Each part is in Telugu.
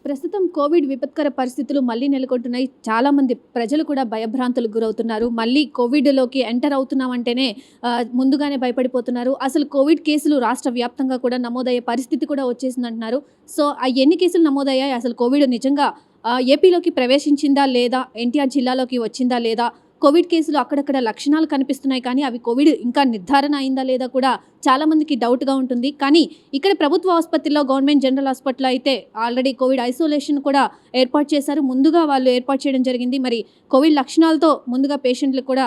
ప్రస్తుతం కోవిడ్ విపత్కర పరిస్థితులు మళ్ళీ నెలకొంటున్నాయి. చాలామంది ప్రజలు కూడా భయభ్రాంతులకు గురవుతున్నారు. మళ్ళీ కోవిడ్‌లోకి ఎంటర్ అవుతున్నామంటేనే ముందుగానే భయపడిపోతున్నారు. అసలు కోవిడ్ కేసులు రాష్ట్ర వ్యాప్తంగా కూడా నమోదయ్యే పరిస్థితి కూడా వచ్చేసిందంటున్నారు. సో, ఎన్ని కేసులు నమోదయ్యాయి? అసలు కోవిడ్ నిజంగా ఏపీలోకి ప్రవేశించిందా లేదా? ఎన్టీఆర్ జిల్లాలోకి వచ్చిందా లేదా? కోవిడ్ కేసులు అక్కడక్కడ లక్షణాలు కనిపిస్తున్నాయి కానీ అవి కోవిడ్ ఇంకా నిర్ధారణ అయిందా లేదా కూడా చాలామందికి డౌట్‌గా ఉంటుంది. కానీ ఇక్కడ ప్రభుత్వ ఆసుపత్రిలో గవర్నమెంట్ జనరల్ హాస్పిటల్‌లో అయితే ఆల్రెడీ కోవిడ్ ఐసోలేషన్ కూడా ఏర్పాటు చేశారు. ముందుగా వాళ్ళు ఏర్పాటు చేయడం జరిగింది. మరి కోవిడ్ లక్షణాలతో ముందుగా పేషెంట్‌లకు కూడా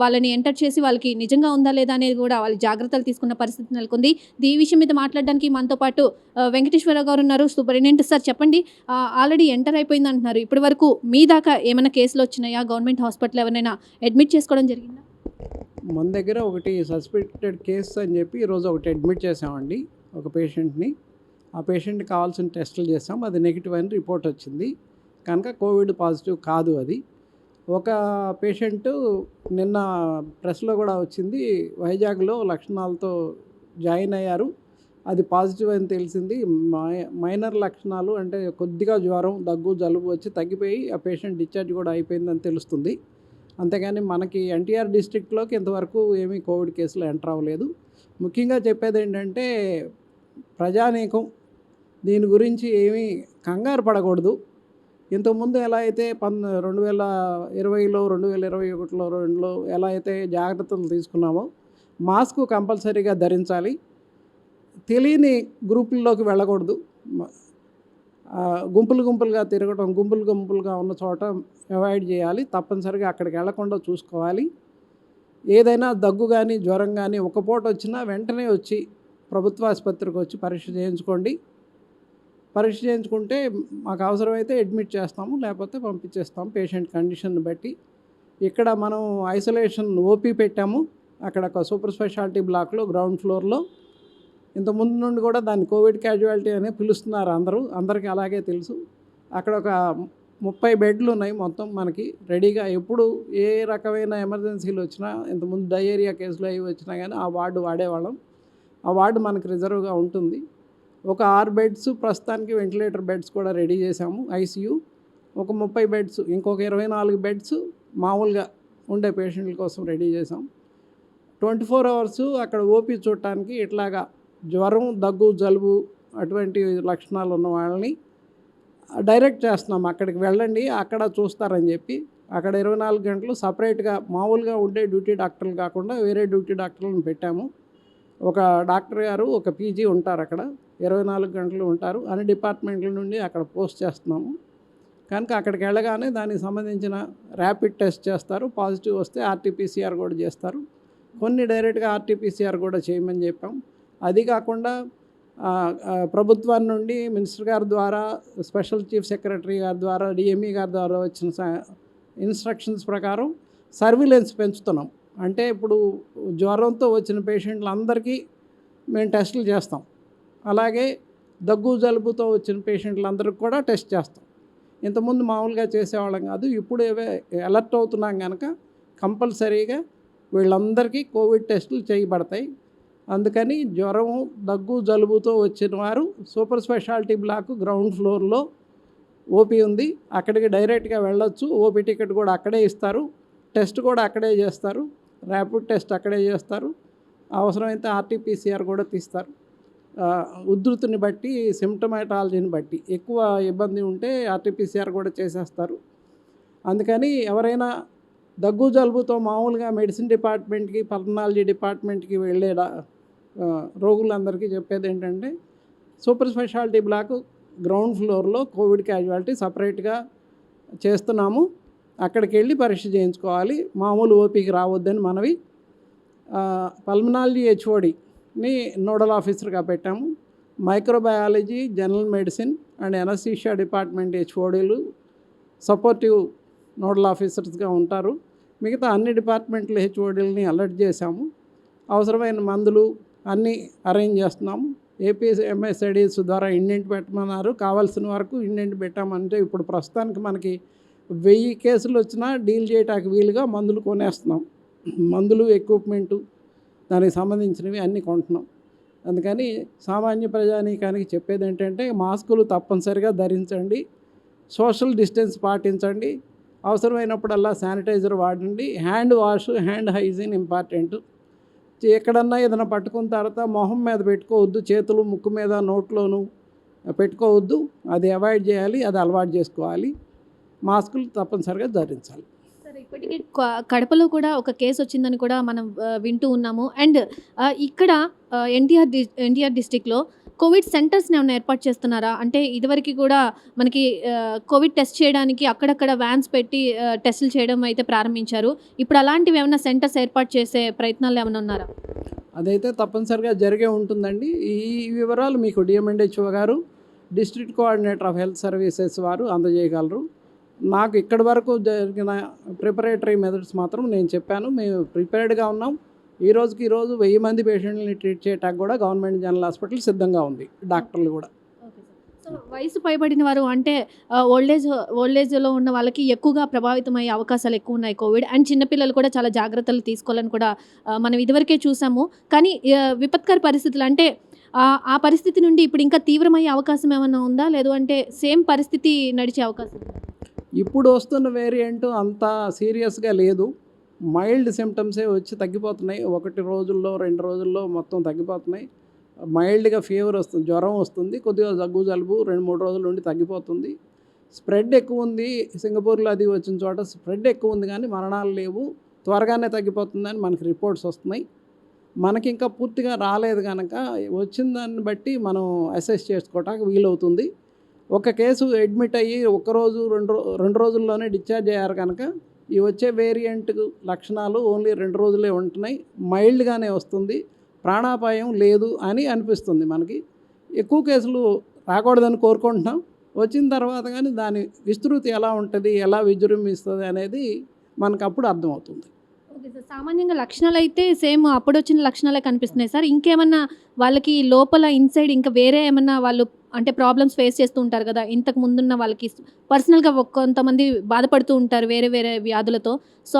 వాళ్ళని ఎంటర్ చేసి వాళ్ళకి నిజంగా ఉందా లేదా అనేది కూడా వాళ్ళు జాగ్రత్తలు తీసుకున్న పరిస్థితి నెలకొంది. ఈ విషయం మీద మాట్లాడడానికి మనతో పాటు వెంకటేశ్వరరావు గారు ఉన్నారు. సూపరింటెండెంట్ సార్ చెప్పండి. ఆల్రెడీ ఎంటర్ అయిపోయిందంటున్నారు. ఇప్పటి వరకు మీ దాకా ఏమైనా కేసులు వచ్చినాయా? గవర్నమెంట్ హాస్పిటల్ ఎవరైనా అడ్మిట్ చేసుకోవడం జరిగిందా? మన దగ్గర ఒకటి సస్పెక్టెడ్ కేస్ అని చెప్పి ఈరోజు ఒకటి అడ్మిట్ చేసామండి ఒక పేషెంట్ని. ఆ పేషెంట్కి కావాల్సిన టెస్టులు చేసాం, అది నెగిటివ్ అని రిపోర్ట్ వచ్చింది కనుక కోవిడ్ పాజిటివ్ కాదు. అది ఒక పేషెంటు నిన్న ప్రెస్లో కూడా వచ్చింది, వైజాగ్లో లక్షణాలతో జాయిన్ అయ్యారు, అది పాజిటివ్ అని తెలిసింది. మైనర్ లక్షణాలు అంటే కొద్దిగా జ్వరం, దగ్గు, జలుబు వచ్చి తగ్గిపోయి ఆ పేషెంట్ డిశ్చార్జ్ కూడా అయిపోయిందని తెలుస్తుంది. అంతేగాని మనకి ఎన్టీఆర్ డిస్ట్రిక్ట్లోకి ఇంతవరకు ఏమీ కోవిడ్ కేసులు ఎంటర్ అవ్వలేదు. ముఖ్యంగా చెప్పేది ఏంటంటే ప్రజానీకం దీని గురించి ఏమీ కంగారు పడకూడదు. ఇంతకుముందు ఎలా అయితే 2020లో 2021లో 2లో ఎలా అయితే జాగ్రత్తలు తీసుకున్నామో మాస్క్ కంపల్సరీగా ధరించాలి, తెలియని గ్రూపుల్లోకి వెళ్ళకూడదు, గుంపులుగా తిరగడం, గుంపులుగా ఉన్న చోట అవాయిడ్ చేయాలి, తప్పనిసరిగా అక్కడికి వెళ్లకుండా చూసుకోవాలి. ఏదైనా దగ్గు కానీ జ్వరం కానీ ఒక పూట వచ్చినా వెంటనే వచ్చి ప్రభుత్వ ఆసుపత్రికి వచ్చి పరీక్ష చేయించుకోండి. పరీక్ష చేయించుకుంటే మాకు అవసరమైతే అడ్మిట్ చేస్తాము, లేకపోతే పంపించేస్తాము పేషెంట్ కండిషన్ని బట్టి. ఇక్కడ మనం ఐసోలేషన్ ఓపీ పెట్టాము అక్కడ ఒక సూపర్ స్పెషాలిటీ బ్లాక్లో గ్రౌండ్ ఫ్లోర్లో. ఇంతకుముందు నుండి కూడా దాన్ని కోవిడ్ క్యాజువాలిటీ అని పిలుస్తున్నారు అందరికీ అలాగే తెలుసు. అక్కడ ఒక 30 బెడ్లు ఉన్నాయి మొత్తం మనకి రెడీగా. ఎప్పుడు ఏ రకమైన ఎమర్జెన్సీలు వచ్చినా, ఇంతకుముందు డయేరియా కేసులు అవి వచ్చినా కానీ ఆ వార్డు వాడేవాళ్ళం. ఆ వార్డు మనకి రిజర్వ్గా ఉంటుంది. ఒక 6 బెడ్స్ ప్రస్తుతానికి వెంటిలేటర్ బెడ్స్ కూడా రెడీ చేసాము, ఐసీయూ. ఒక 30 బెడ్స్, ఇంకొక 24 బెడ్స్ మామూలుగా ఉండే పేషెంట్ల కోసం రెడీ చేసాం. 24 అవర్స్ అక్కడ ఓపీ చూడటానికి ఇట్లాగా జ్వరం, దగ్గు, జలుబు అటువంటి లక్షణాలు ఉన్న వాళ్ళని డైరెక్ట్ చేస్తున్నాం, అక్కడికి వెళ్ళండి అక్కడ చూస్తారని చెప్పి. అక్కడ 24 గంటలు సపరేట్గా మామూలుగా ఉండే డ్యూటీ డాక్టర్లు కాకుండా వేరే డ్యూటీ డాక్టర్లను పెట్టాము. ఒక డాక్టర్ గారు, ఒక పీజీ ఉంటారు అక్కడ, 24 గంటలు ఉంటారు. అన్ని డిపార్ట్మెంట్ల నుండి అక్కడ పోస్ట్ చేస్తున్నాము కనుక అక్కడికి వెళ్ళగానే దానికి సంబంధించిన ర్యాపిడ్ టెస్ట్ చేస్తారు, పాజిటివ్ వస్తే ఆర్టీపీసీఆర్ కూడా చేస్తారు. కొన్ని డైరెక్ట్గా ఆర్టీపీసీఆర్ కూడా చేయమని చెప్పాం. అది కాకుండా ప్రభుత్వం నుండి మినిస్టర్ గారి ద్వారా, స్పెషల్ చీఫ్ సెక్రటరీ గారి ద్వారా, డిఎంఈ గారి ద్వారా వచ్చిన ఇన్స్ట్రక్షన్స్ ప్రకారం సర్విలెన్స్ పెంచుతున్నాం. అంటే ఇప్పుడు జ్వరంతో వచ్చిన పేషెంట్లందరికీ మేము టెస్టులు చేస్తాం, అలాగే దగ్గు, జలుబుతో వచ్చిన పేషెంట్లందరికీ కూడా టెస్ట్ చేస్తాం. ఇంతకుముందు మామూలుగా చేసేవాళ్ళం కాదు, ఇప్పుడు అలర్ట్ అవుతున్నాం కనుక కంపల్సరీగా వీళ్ళందరికీ కోవిడ్ టెస్టులు చేయబడతాయి. అందుకని జ్వరం, దగ్గు, జలుబుతో వచ్చిన వారు సూపర్ స్పెషాలిటీ బ్లాక్ గ్రౌండ్ ఫ్లోర్లో ఓపీ ఉంది, అక్కడికి డైరెక్ట్గా వెళ్ళొచ్చు. ఓపీ టికెట్ కూడా అక్కడే ఇస్తారు, టెస్ట్ కూడా అక్కడే చేస్తారు, ర్యాపిడ్ టెస్ట్ అక్కడే చేస్తారు, అవసరమైతే ఆర్టీపీసీఆర్ కూడా తీస్తారు. ఉధృతిని బట్టి, సిమ్టమాటాలజీని బట్టి ఎక్కువ ఇబ్బంది ఉంటే ఆర్టీపీసీఆర్ కూడా చేసేస్తారు. అందుకని ఎవరైనా దగ్గు, జలుబుతో మామూలుగా మెడిసిన్ డిపార్ట్మెంట్కి, పల్మనాలజీ డిపార్ట్మెంట్కి వెళ్ళే రోగులందరికీ చెప్పేది ఏంటంటే సూపర్ స్పెషాలిటీ బ్లాక్ గ్రౌండ్ ఫ్లోర్లో కోవిడ్ క్యాజువాలిటీ సపరేట్గా చేస్తున్నాము, అక్కడికి వెళ్ళి పరీక్ష చేయించుకోవాలి, మామూలు ఓపీకి రావద్దని మనవి. పల్మనాలజీ హెచ్ఓడిని నోడల్ ఆఫీసర్గా పెట్టాము. Microbiology, general medicine and anaesthesia department హెచ్ఓడీలు సపోర్టివ్ నోడల్ ఆఫీసర్స్గా ఉంటారు. మిగతా అన్ని డిపార్ట్మెంట్ల హెచ్ఓడీలని అలర్ట్ చేశాము. అవసరమైన మందులు అన్నీ అరేంజ్ చేస్తున్నాము. ఏపీఎంఎస్ఐడిస్ ద్వారా ఇండెంట్ పెట్టమన్నారు, కావాల్సిన వరకు ఇండెంట్ పెట్టామంటే ఇప్పుడు ప్రస్తుతానికి మనకి 1000 కేసులు వచ్చినా డీల్ చేయడానికి వీలుగా మందులు కొనేస్తున్నాం. మందులు, ఎక్విప్మెంటు, దానికి సంబంధించినవి అన్నీ కొంటున్నాం. అందుకని సామాన్య ప్రజానీకానికి చెప్పేది ఏంటంటే మాస్కులు తప్పనిసరిగా ధరించండి, సోషల్ డిస్టెన్స్ పాటించండి, అవసరమైనప్పుడల్లా శానిటైజర్ వాడండి, hand wash, hand hygiene important. ఎక్కడన్నా ఏదైనా పట్టుకున్న తర్వాత మొహం మీద పెట్టుకోవద్దు, చేతులు ముక్కు మీద నోట్లోనూ పెట్టుకోవద్దు. అది అవాయిడ్ చేయాలి, అది అలవాటు చేసుకోవాలి. మాస్కులు తప్పనిసరిగా ధరించాలి. సరే, ఇప్పటికీ కడపలో కూడా ఒక కేసు వచ్చిందని కూడా మనం వింటూ ఉన్నాము. అండ్ ఇక్కడ ఎన్టీఆర్ డిస్టిక్లో కోవిడ్ సెంటర్స్ని ఏమైనా ఏర్పాటు చేస్తున్నారా? అంటే ఇదివరకు కూడా మనకి కోవిడ్ టెస్ట్ చేయడానికి అక్కడక్కడ వ్యాన్స్ పెట్టి టెస్టులు చేయడం అయితే ప్రారంభించారు. ఇప్పుడు అలాంటివి ఏమైనా సెంటర్స్ ఏర్పాటు చేసే ప్రయత్నాలు ఏమైనా ఉన్నారా? అదైతే తప్పనిసరిగా జరిగే ఉంటుందండి. ఈ వివరాలు మీకు డిఎంఎండ్హెచ్ఓ గారు, district coordinator of health services వారు అందజేయగలరు. నాకు ఇక్కడి వరకు జరిగిన ప్రిపరేటరీ మెథడ్స్ మాత్రం నేను చెప్పాను. మేము ప్రిపేర్డ్గా ఉన్నాం. ఈ రోజు 1000 మంది పేషెంట్ని ట్రీట్ చేయడానికి కూడా గవర్నమెంట్ జనరల్ హాస్పిటల్ సిద్ధంగా ఉంది, డాక్టర్లు కూడా. సో వయసు పైబడిన వారు అంటే ఓల్డేజ్లో ఉన్న వాళ్ళకి ఎక్కువగా ప్రభావితం అయ్యే అవకాశాలు ఎక్కువ ఉన్నాయి కోవిడ్. అండ్ చిన్నపిల్లలు కూడా చాలా జాగ్రత్తలు తీసుకోవాలని కూడా మనం ఇదివరకే చూసాము. కానీ విపత్కర పరిస్థితులు అంటే ఆ పరిస్థితి నుండి ఇప్పుడు ఇంకా తీవ్రమయ్యే అవకాశం ఏమైనా ఉందా? లేదు అంటే సేమ్ పరిస్థితి నడిచే అవకాశం ఉందా? ఇప్పుడు వస్తున్న వేరియంట్ అంత సీరియస్గా లేదు. మైల్డ్ సిమ్టమ్సే వచ్చి తగ్గిపోతున్నాయి. 1 రోజుల్లో 2 రోజుల్లో మొత్తం తగ్గిపోతున్నాయి. మైల్డ్గా ఫీవర్ వస్తుంది, జ్వరం వస్తుంది, కొద్దిగా దగ్గు జలుబు 2-3 రోజుల నుండి తగ్గిపోతుంది. స్ప్రెడ్ ఎక్కువ ఉంది. సింగపూర్లో అది వచ్చిన చోట స్ప్రెడ్ ఎక్కువ ఉంది, కానీ మరణాలు లేవు. త్వరగానే తగ్గిపోతుందని మనకి రిపోర్ట్స్ వస్తున్నాయి. మనకి ఇంకా పూర్తిగా రాలేదు కనుక వచ్చిన దాన్ని బట్టి మనం అసెస్ చేసుకోవటానికి వీలవుతుంది. ఒక కేసు అడ్మిట్ అయ్యి 1 రోజు 2 రోజుల్లోనే డిశ్చార్జ్ అయ్యారు కనుక ఈ వచ్చే వేరియంట్ లక్షణాలు ఓన్లీ 2 రోజులే ఉంటున్నాయి, మైల్డ్గానే వస్తుంది, ప్రాణాపాయం లేదు అని అనిపిస్తుంది మనకి. ఎక్కువ కేసులు రాకూడదని కోరుకుంటున్నాం. వచ్చిన తర్వాత కానీ దాని విస్తృతి ఎలా ఉంటుంది, ఎలా విజృంభిస్తుంది అనేది మనకు అప్పుడు అర్థమవుతుంది. ఓకే సార్, సామాన్యంగా లక్షణాలు అయితే సేమ్ అప్పుడు వచ్చిన లక్షణాలే కనిపిస్తున్నాయి సార్. ఇంకేమన్నా వాళ్ళకి లోపల ఇన్సైడ్ ఇంకా వేరే ఏమన్నా వాళ్ళు అంటే ప్రాబ్లమ్స్ ఫేస్ చేస్తూ ఉంటారు కదా, ఇంతకు ముందున్న వాళ్ళకి పర్సనల్గా కొంతమంది బాధపడుతూ ఉంటారు వేరే వేరే వ్యాధులతో. సో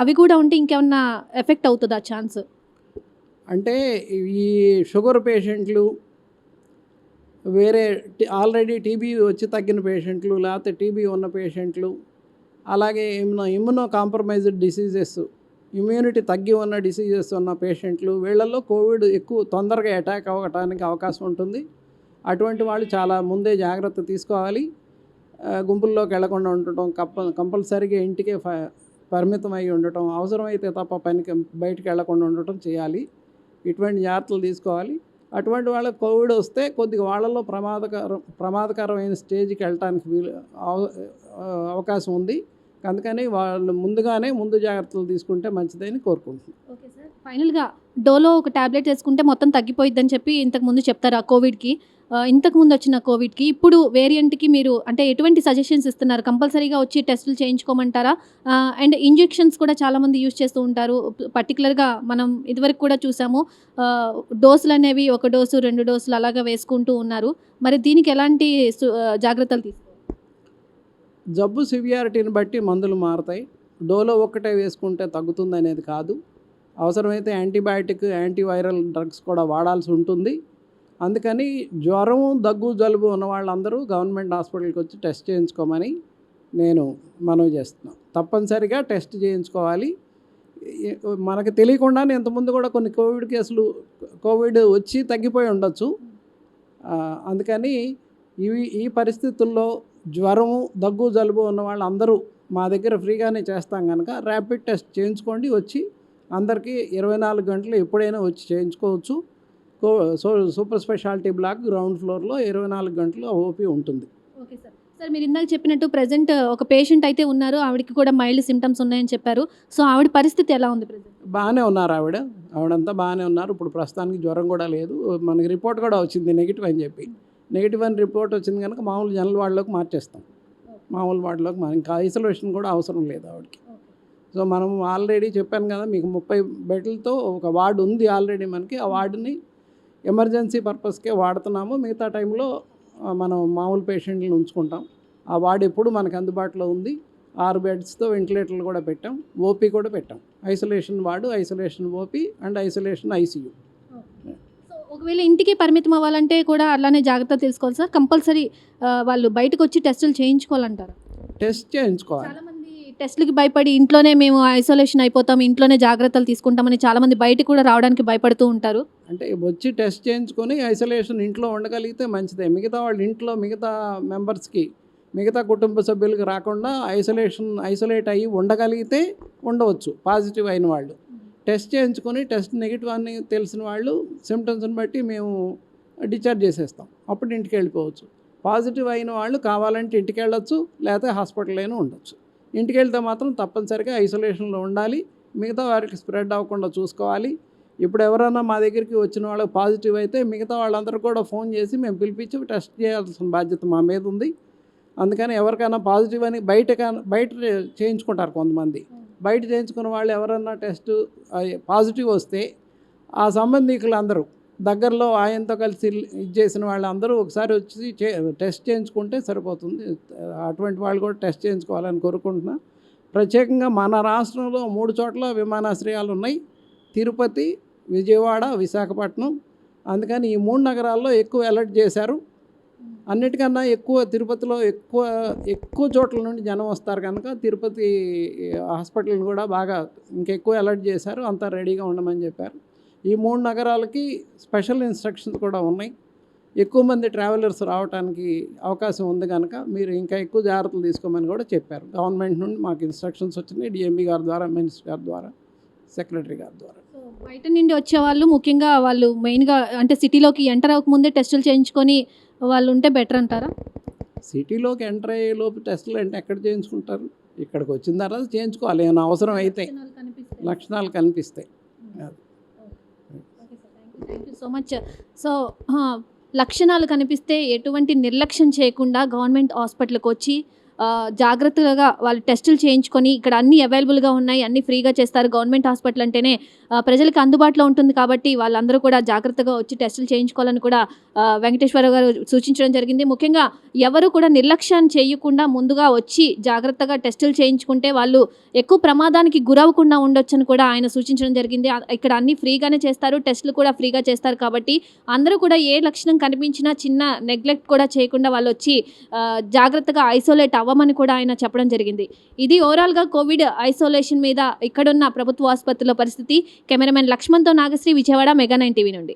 అవి కూడా ఉంటే ఇంకేమన్నా ఎఫెక్ట్ అవుతుందా ఛాన్స్? అంటే ఈ షుగర్ పేషెంట్లు, వేరే ఆల్రెడీ టీబీ వచ్చి తగ్గిన పేషెంట్లు, లేకపోతే టీబీ ఉన్న పేషెంట్లు, అలాగే ఇమ్యూనో కాంప్రమైజ్డ్ డిసీజెస్, ఇమ్యూనిటీ తగ్గి ఉన్న డిసీజెస్ ఉన్న పేషెంట్లు, వీళ్ళల్లో కోవిడ్ ఎక్కువ తొందరగా అటాక్ అవ్వడానికి అవకాశం ఉంటుంది. అటువంటి వాళ్ళు చాలా ముందే జాగ్రత్త తీసుకోవాలి. గుంపుల్లోకి వెళ్లకుండా ఉండటం, కంపల్సరీగా ఇంటికే పరిమితం అయి ఉండటం, అవసరమైతే తప్ప బయటికి వెళ్లకుండా ఉండటం చేయాలి. ఇటువంటి జాగ్రత్తలు తీసుకోవాలి. అటువంటి వాళ్ళకి కోవిడ్ వస్తే కొద్దిగా వాళ్ళలో ప్రమాదకరమైన స్టేజ్కి వెళ్ళటానికి అవకాశం ఉంది. అందుకని వాళ్ళు ముందు జాగ్రత్తలు తీసుకుంటే మంచిదని కోరుకుంటున్నాను. ఓకే సార్, ఫైనల్గా డోలో ఒక ట్యాబ్లెట్ వేసుకుంటే మొత్తం తగ్గిపోయిద్దని చెప్పి ఇంతకుముందు చెప్తారు ఆ కోవిడ్కి. ఇంతకుముందు వచ్చిన కోవిడ్కి ఇప్పుడు వేరియంట్కి మీరు అంటే ఎటువంటి సజెషన్స్ ఇస్తున్నారు? కంపల్సరీగా వచ్చి టెస్టులు చేయించుకోమంటారా? అండ్ ఇంజెక్షన్స్ కూడా చాలామంది యూజ్ చేస్తూ ఉంటారు. పర్టికులర్గా మనం ఇదివరకు కూడా చూసాము, డోసులు అనేవి 1 డోసు 2 డోసులు అలాగా వేసుకుంటూ ఉన్నారు. మరి దీనికి ఎలాంటి జాగ్రత్తలు తీసుకోవాలి? జబ్బు సివియారిటీని బట్టి మందులు మారుతాయి. డోలో ఒక్కటే వేసుకుంటే తగ్గుతుంది అనేది కాదు. అవసరమైతే యాంటీబయాటిక్, యాంటీవైరల్ డ్రగ్స్ కూడా వాడాల్సి ఉంటుంది. అందుకని జ్వరం, దగ్గు, జలుబు ఉన్న వాళ్ళందరూ గవర్నమెంట్ హాస్పిటల్కి వచ్చి టెస్ట్ చేయించుకోమని నేను మనవి చేస్తున్నాను. తప్పనిసరిగా టెస్ట్ చేయించుకోవాలి. మనకు తెలియకుండానే ఇంతకుముందు కూడా కొన్ని కోవిడ్ వచ్చి తగ్గిపోయి ఉండొచ్చు. అందుకని ఈ పరిస్థితుల్లో జ్వరము, దగ్గు, జలుబు ఉన్న వాళ్ళందరూ మా దగ్గర ఫ్రీగానే చేస్తాం కనుక ర్యాపిడ్ టెస్ట్ చేయించుకోండి. వచ్చి అందరికీ 24 గంటలు ఎప్పుడైనా వచ్చి చేయించుకోవచ్చు. సూపర్ స్పెషాలిటీ బ్లాక్ గ్రౌండ్ ఫ్లోర్లో 24 గంటలు ఓపీ ఉంటుంది. Okay sir. సార్, మీరు ఇందాక చెప్పినట్టు ప్రజెంట్ ఒక పేషెంట్ అయితే ఉన్నారు, ఆవిడకి కూడా మైల్డ్ సిమ్టమ్స్ ఉన్నాయని చెప్పారు. సో ఆవిడ పరిస్థితి ఎలా ఉంది ప్రజెంట్? బాగానే ఉన్నారు, ఆవిడంతా బాగానే ఉన్నారు. ఇప్పుడు ప్రస్తుతానికి జ్వరం కూడా లేదు. మనకి రిపోర్ట్ కూడా వచ్చింది నెగిటివ్ అని చెప్పి. నెగిటివ్ అని రిపోర్ట్ వచ్చింది కనుక మామూలు జనరల్ వార్డులోకి మార్చేస్తాం. మామూలు వార్డులోకి ఇంకా ఐసోలేషన్ కూడా అవసరం లేదు ఆవిడకి. సో మనం ఆల్రెడీ చెప్పాను కదా మీకు, 30 బెడ్లతో ఒక వార్డు ఉంది ఆల్రెడీ మనకి. ఆ వార్డుని ఎమర్జెన్సీ పర్పస్కే వాడుతున్నాము. మిగతా టైంలో మనం మామూలు పేషెంట్లను ఉంచుకుంటాం. ఆ వార్డు ఎప్పుడు మనకు అందుబాటులో ఉంది. 6 బెడ్స్తో వెంటిలేటర్లు కూడా పెట్టాం, ఓపీ కూడా పెట్టాం. Isolation ward, isolation OP and isolation ICU. So ఒకవేళ ఇంటికి పరిమితం అవ్వాలంటే కూడా అలానే జాగ్రత్త తీసుకోవాలి సార్. కంపల్సరీ వాళ్ళు బయటకొచ్చి టెస్టులు చేయించుకోవాలంటారా? టెస్ట్ చేయించుకోవాలి. చాలామంది టెస్ట్‌లకి భయపడి ఇంట్లోనే మేము ఐసోలేషన్ అయిపోతాం, ఇంట్లోనే జాగ్రత్తలు తీసుకుంటామని చాలామంది బయటికి కూడా రావడానికి భయపడుతూ ఉంటారు. అంటే వచ్చి టెస్ట్ చేయించుకొని ఐసోలేషన్ ఇంట్లో ఉండగలిగితే మంచిదే. మిగతా వాళ్ళు ఇంట్లో మిగతా మెంబర్స్కి, మిగతా కుటుంబ సభ్యులకి రాకుండా ఐసోలేట్ అయ్యి ఉండగలిగితే ఉండవచ్చు పాజిటివ్ అయిన వాళ్ళు. టెస్ట్ చేయించుకొని టెస్ట్ నెగిటివ్ అని తెలిసిన వాళ్ళు సిమ్టమ్స్ని బట్టి మేము డిశ్చార్జ్ చేసేస్తాం. అప్పుడు ఇంటికి వెళ్ళిపోవచ్చు. పాజిటివ్ అయిన వాళ్ళు కావాలంటే ఇంటికి వెళ్ళొచ్చు, లేకపోతే హాస్పిటల్లోనే ఉండొచ్చు. ఇంటికి వెళ్తే మాత్రం తప్పనిసరిగా ఐసోలేషన్లో ఉండాలి. మిగతా వారికి స్ప్రెడ్ అవ్వకుండా చూసుకోవాలి. ఇప్పుడు ఎవరైనా మా దగ్గరికి వచ్చిన వాళ్ళకి పాజిటివ్ అయితే మిగతా వాళ్ళందరూ కూడా ఫోన్ చేసి మేము పిలిపించి టెస్ట్ చేయాల్సిన బాధ్యత మా మీద ఉంది. అందుకని ఎవరికైనా పాజిటివ్ అని బయట చేయించుకుంటారు కొంతమంది. బయట చేయించుకున్న వాళ్ళు ఎవరన్నా టెస్ట్ పాజిటివ్ వస్తే ఆ సంబంధికులు అందరూ దగ్గరలో ఆయనతో కలిసి ఇది చేసిన వాళ్ళందరూ ఒకసారి వచ్చి టెస్ట్ చేయించుకుంటే సరిపోతుంది. అటువంటి వాళ్ళు కూడా టెస్ట్ చేయించుకోవాలని కోరుకుంటున్నా. ప్రత్యేకంగా మన రాష్ట్రంలో 3 చోట్ల విమానాశ్రయాలు ఉన్నాయి: తిరుపతి, విజయవాడ, విశాఖపట్నం. అందుకని ఈ 3 నగరాల్లో ఎక్కువ అలర్ట్ చేశారు. అన్నిటికన్నా ఎక్కువ తిరుపతిలో ఎక్కువ చోట్ల నుండి జనం వస్తారు కనుక తిరుపతి హాస్పిటల్ని కూడా బాగా ఇంకెక్కువ అలర్ట్ చేశారు. అంతా రెడీగా ఉండమని చెప్పారు. ఈ 3 నగరాలకి స్పెషల్ ఇన్స్ట్రక్షన్స్ కూడా ఉన్నాయి. ఎక్కువ మంది ట్రావెలర్స్ రావడానికి అవకాశం ఉంది కనుక మీరు ఇంకా ఎక్కువ జాగ్రత్తలు తీసుకోమని కూడా చెప్పారు. గవర్నమెంట్ నుండి మాకు ఇన్స్ట్రక్షన్స్ వచ్చినాయి, డిఎంబీ గారి ద్వారా, మినిస్టర్ గారి ద్వారా, సెక్రటరీ గారి ద్వారా. సో బయట నుండి వచ్చేవాళ్ళు ముఖ్యంగా వాళ్ళు మెయిన్‌గా అంటే సిటీలోకి ఎంటర్ అవ్వకముందే టెస్టులు చేయించుకొని వాళ్ళు ఉంటే బెటర్ అంటారా? సిటీలోకి ఎంటర్ అయ్యే లోపు టెస్టులు అంటే ఎక్కడ చేయించుకుంటారు? ఇక్కడికి వచ్చిన తర్వాత చేయించుకోవాలి. ఏమైనా అవసరం అయితే లక్షణాలు కనిపిస్తాయి. Thank you so much. So లక్షణాలు కనిపిస్తే ఎటువంటి నిర్లక్ష్యం చేయకుండా గవర్నమెంట్ హాస్పిటల్కి వచ్చి జాగ్రత్తగా వాళ్ళు టెస్టులు చేయించుకొని ఇక్కడ అన్నీ అవైలబుల్గా ఉన్నాయి, అన్నీ ఫ్రీగా చేస్తారు. గవర్నమెంట్ హాస్పిటల్ అంటేనే ప్రజలకు అందుబాటులో ఉంటుంది కాబట్టి వాళ్ళందరూ కూడా జాగ్రత్తగా వచ్చి టెస్టులు చేయించుకోవాలని కూడా వెంకటేశ్వరరావు గారు సూచించడం జరిగింది. ముఖ్యంగా ఎవరు కూడా నిర్లక్ష్యం చేయకుండా ముందుగా వచ్చి జాగ్రత్తగా టెస్టులు చేయించుకుంటే వాళ్ళు ఎక్కువ ప్రమాదానికి గురవకుండా ఉండొచ్చని కూడా ఆయన సూచించడం జరిగింది. ఇక్కడ అన్నీ ఫ్రీగానే చేస్తారు, టెస్టులు కూడా ఫ్రీగా చేస్తారు కాబట్టి అందరూ కూడా ఏ లక్షణం కనిపించినా చిన్న నెగ్లెక్ట్ కూడా చేయకుండా వాళ్ళు వచ్చి జాగ్రత్తగా ఐసోలేట్ అవ్వమని కూడా ఆయన చెప్పడం జరిగింది. ఇది ఓవరాల్గా కోవిడ్ ఐసోలేషన్ మీద ఇక్కడున్న ప్రభుత్వ ఆసుపత్రిలో పరిస్థితి. కెమెరామెన్ లక్ష్మణ్తో నాగశ్రీ, విజయవాడ, మెగా 9 టీవీ నుండి.